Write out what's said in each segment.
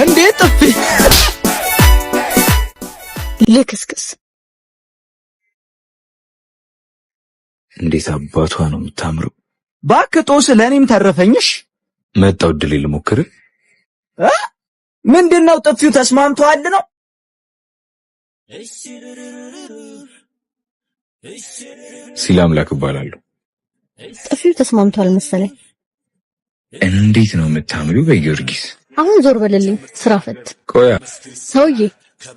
እንዴት ጥፊ ልክስክስ እንዴት አባቷ ነው የምታምረው። ባክጦስ ለኔም ተረፈኝሽ። መጣው ድል ልሞክር። ምንድነው ጥፊው ተስማምቷል ነው? ሲላምላክ እባላለሁ። ጥፊው ተስማምቷል መሰለኝ። እንዴት ነው የምታምሪው በጊዮርጊስ። አሁን ዞር በልልኝ ስራ ፈት። ቆያ ሰውዬ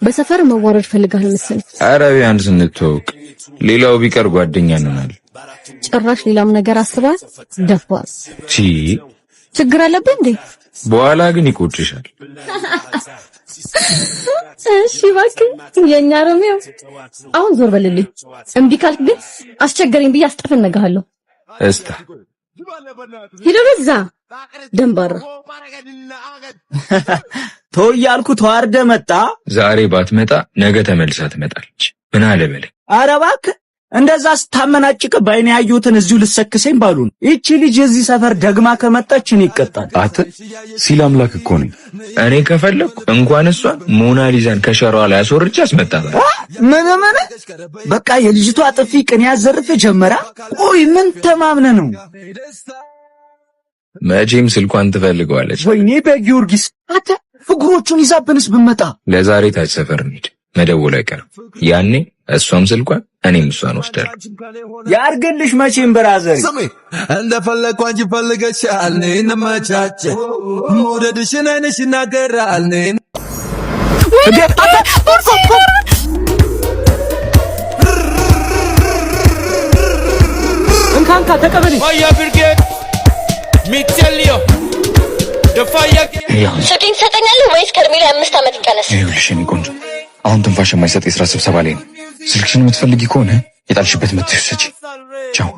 በሰፈር መዋረድ ፈልጋል መሰለኝ። ኧረ ቢያንስ እንተዋወቅ፣ ሌላው ቢቀር ጓደኛ እንሆናለን። ጭራሽ ሌላም ነገር አስባል። ደፋር ችግር አለብህ እንዴ? በኋላ ግን ይቆጭሻል። እሺ እባክህ የኛ ሮሚዮ አሁን ዞር በልልኝ። እምቢ ካልክ ግን አስቸገረኝ ብዬ አስጠፈነግሃለሁ። እስታ ሂድ በዛ ደንባራ ተወያልኩ ተዋርደ መጣ። ዛሬ ባትመጣ ነገ ተመልሳ ትመጣለች። ምን አለ በለ። ኧረ እባክህ እንደዛ ስታመናጭቅ ባይኔ ያዩትን እዚሁ ልሰክሰኝ ባሉ ነው። እቺ ልጅ እዚህ ሰፈር ደግማ ከመጣች እኔ ይቀጣል። አት ሲላምላክ እኮ ነኝ እኔ። ከፈለኩ እንኳን እሷን ሞናሊዛን ከሸራዋ ላይ አስወርጄ አስመጣታለሁ። ምን በቃ የልጅቷ ጥፊ ቅን ያዘርፍ ጀመራ። ቆይ ምን ተማምነ ነው? መቼም ስልኳን ትፈልገዋለች። ወይኔ በጊዮርጊስ አታ ፍቅሮቹን ይዛብንስ ብመጣ። ለዛሬ ታች ሰፈር እንሂድ፣ መደወል አይቀርም። ያኔ እሷም ስልኳን እኔም እሷን ወስዳለሁ። ያርግልሽ መቼም ብራዘር እንደፈለኩ አንቺ ፈልገሻል። እኔን መቻቸ መውደድሽን አይነሽ ይናገራል። እንካንካ ተቀበል። ፋያ ብርጌድ ሚቴልዮ ደፋያ ስልኬን ትሰጠኛለህ ወይስ ከእድሜ ላይ 5 ዓመት ይቀነስ? ይኸውልሽ የእኔ ቆንጆ አሁን ትንፋሽ የማይሰጥ የሥራ ስብሰባ ላይ ነው። ስልክሽን የምትፈልጊ ከሆነ የጣልሽበት መጥተሽ ውሰጂ። ቻው።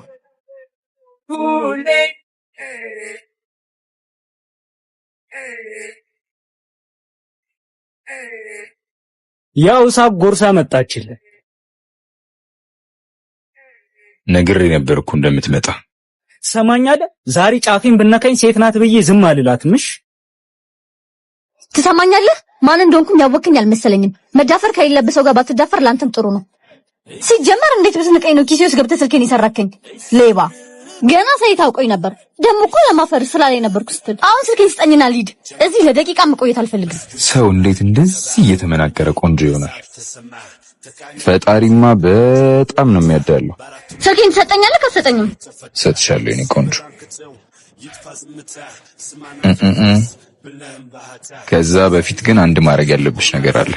ያው ሳብ ጎርሳ መጣችልህ። ነግሬ ነበር እኮ እንደምትመጣ። ትሰማኛለህ? ዛሬ ጫፌን ብነካኝ ሴት ናት ብዬ ዝም አልላትምሽ። ትሰማኛለህ? ማን እንደሆንኩኝ ያወቅኝ አልመሰለኝም። መዳፈር ከሌለበት ሰው ጋር ባትዳፈር ላንተም ጥሩ ነው። ሲጀመር እንዴት ብትንቀኝ ነው ኪሴ ውስጥ ገብተህ ስልኬን ይሰራከኝ? ሌባ ገና ሳይታውቀኝ ነበር። ደሞ እኮ ለማፈር ስላለኝ ነበርኩ ስትል አሁን ስልኬን ስጠኝና ልሂድ። እዚህ ለደቂቃ መቆየት አልፈልግም። ሰው እንዴት እንደዚህ እየተመናገረ ቆንጆ ይሆናል? ፈጣሪማ በጣም ነው የሚያዳለው። ስልኬን ትሰጠኛለህ? ከሰጠኝም ሰጥሻለሁ የኔ ቆንጆ። ከዛ በፊት ግን አንድ ማድረግ ያለብሽ ነገር አለ።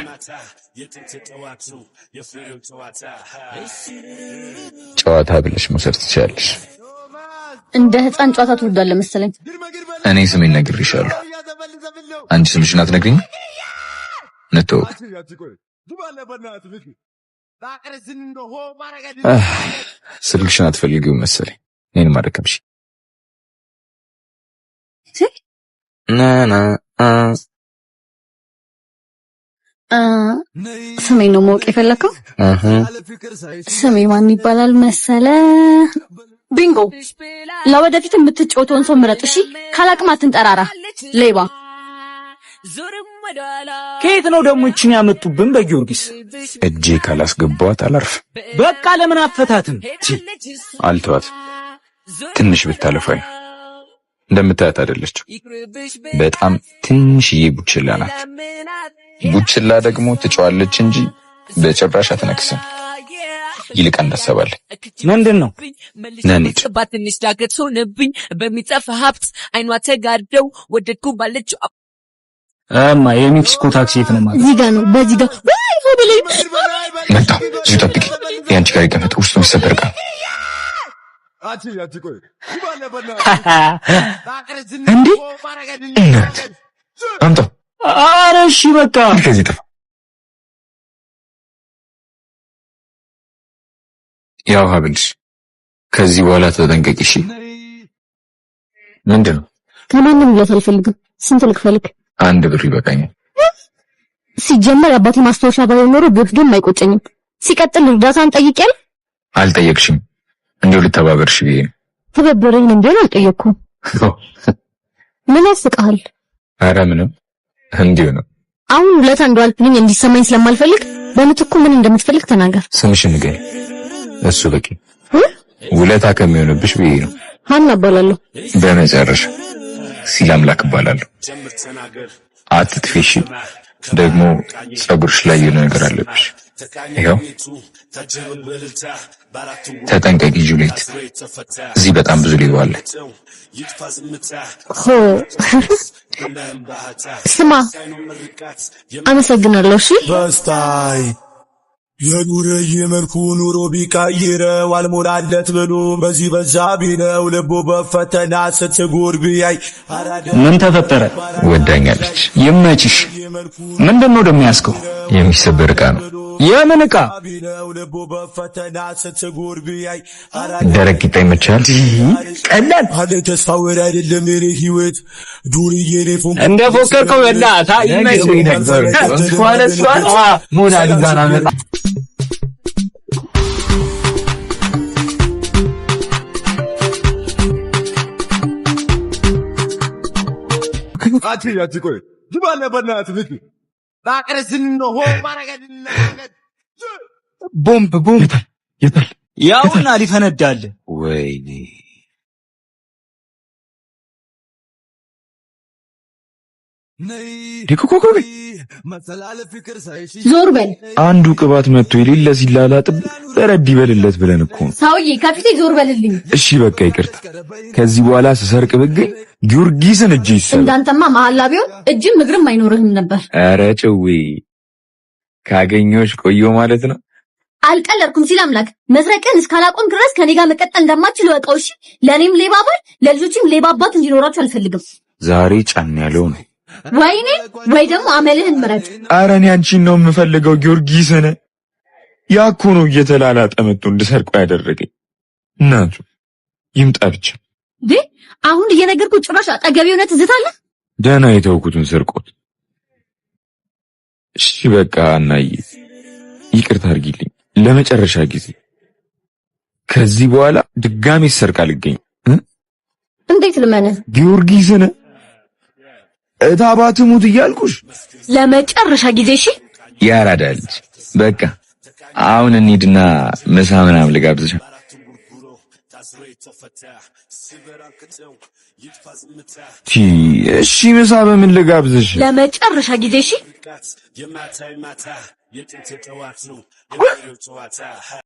ጨዋታ ብለሽ መውሰድ ትችያለሽ። እንደ ህፃን ጨዋታ ትወዳለህ መሰለኝ። እኔ ስሜን ነግሬሻለሁ። አንቺ ስምሽን አትነግሪኝ? ነተወቅ ስልክሽን አትፈልጊው መሰለኝ። እኔን ማረከብሽ ስሜ ነው ማወቅ የፈለከው? ስሜ ማን ይባላል መሰለ? ቢንጎ። ለወደፊት የምትጫወተውን ሰው ምረጥ እሺ። ካላቅም አትንጠራራ ሌባ። ከየት ነው ደግሞ እቺን ያመጡብን? በጊዮርጊስ እጄ ካላስገባዋት አላርፍ። በቃ ለምን አፈታትም? አልተዋት። ትንሽ ብታለፋይ እንደምታያት አይደለችም። በጣም ትንሽዬ ቡችላ ናት። ቡችላ ደግሞ ትጫዋለች እንጂ በጭራሽ አትነክስም። ይልቅ እንዳሰባለኝ ምንድነው? ነኒት ባትንሽ ዳገት ሆነብኝ በሚጠፋ ሀብት አይኗ ተጋርደው ወደድኩ ባለች የሜክሲኮ ታክሲ የት ነው ማለት? እዚህ ጋር ነው። በዚህ ጋር ወይ ሆበለ መጣ። እዚሁ ጠብቂ። ያንቺ ጋር ይቀመጥ። ውስጡ ይሰበርቃ። እንዴ እናት አምጣ። ኧረ እሺ በቃ ከዚህ ጥፋ። ያው ሀብልሽ ከዚህ በኋላ ተጠንቀቂ እሺ። ምንድነው? ከማንም ብለት አልፈልግም። ስንት ልክፈልክ? 1 ብር ይበቃኛል። ሲጀመር አባቴ ማስታወሻ ባይኖር ኖሮ ቢወስድም አይቆጨኝም። ሲቀጥል እርዳታን ጠይቄያለሁ። አልጠየቅሽም። እንደው ልተባበርሽ ብዬ ነው። ተበበረኝ እንዴ? አልጠየቅኩም። ምን ያስቃል? ኧረ ምንም እንዲሁ ነው። አሁን ሁለት አንዱ አልኩኝ እንዲሰማኝ ስለማልፈልግ በምትኩ ምን እንደምትፈልግ ተናገር። ስምሽን ንገሪኝ። እሱ በቂ ውለታ ከሚሆንብሽ ብዬ ነው። ሀና እባላለሁ። በመጨረሻ ሲል አምላክ እባላለሁ። አትጥፊሽ። ደግሞ ጸጉርሽ ላይ የሆነ ነገር አለብሽ። ይኸው ተጠንቀቂ ጁሊየት፣ እዚህ በጣም ብዙ ሌባ አለ። ስማ፣ አመሰግናለሁ። እሺ በስታይ የኑረ የመልኩ ኑሮ ቢቀይረው አልሞላለት ብሎ በዚህ በዛ ቢለው ልቦ በፈተና ስትጎር ቢያይ ምን ተፈጠረ? ወዳኛለች። ይመችሽ። ምንድነው ደግሞ ያስከው? የሚሰበር ዕቃ ነው። የምን ዕቃ? ልቦ በፈተና ስትጎር ቢያይ ደረቅ ቂጣ ይመቻል። ቀላል አለ ተስፋ ወር አይደለም የኔ ህይወት ዱርዬ ኔፎን እንደ ፎከርከው በላታ ይመችሽ ነበር። እንኳንስ ሞናሊዛና መጣ አትቆይ ጅባለ በእናትህ ልጅ ታቀረስን ነው ማረጋድና ቦምብ የታል? ያውና ሊፈነዳል። ወይኔ ዲኮኮኮ ዞር በል። አንዱ ቅባት መጥቶ የሌለ ሲላላጥብ በረድ ይበልለት ብለን እኮ ነው። ሰውዬ ከፊቴ ዞር በልልኝ። እሺ በቃ ይቅርታ። ከዚህ በኋላ ስሰርቅ ብገኝ ጊዮርጊስን እጅ ይሰራል። እንዳንተማ መሐላ ቢሆን እጅም እግርም አይኖርህም ነበር። ኧረ ጭዌ ካገኘሁሽ ቆየሁ ማለት ነው። አልቀለድኩም ሲል አምላክ። መስረቅን እስካላቆም ድረስ ከኔ ጋር መቀጠል እንደማትችል ወቀው። እሺ ለኔም ሌባ ባል ለልጆችም ሌባ አባት እንዲኖራቸው አልፈልግም። ዛሬ ጫን ያለው ነው። ወይኔ ወይ ደግሞ አመልህን ምረጥ። ኧረ እኔ አንቺን ነው የምፈልገው ጊዮርጊስን። ያ እኮ ነው እየተላላጠ መጥቶ እንድሰርቀው ያደረገኝ። እናቱ ይምጣ ብቻ። አሁን እየነገርኩህ ጭራሽ አጠገቤ ሆነህ ትዝታለህ። ደህና የተውኩትን ስርቆት። እሺ በቃ እናዬ ይቅርታ አድርጊልኝ ለመጨረሻ ጊዜ። ከዚህ በኋላ ድጋሜ ሰርቅ አልገኝም። እንዴት ልመንህ? ጊዮርጊስን እታባት ሙት እያልኩሽ ለመጨረሻ ጊዜ። እሺ ያራዳ ልጅ በቃ አሁን እንሂድና ምሳ ምናምን ልጋብዝሽ። እሺ ምሳ በምን ልጋብዝሽ? ለመጨረሻ ጊዜ። እሺ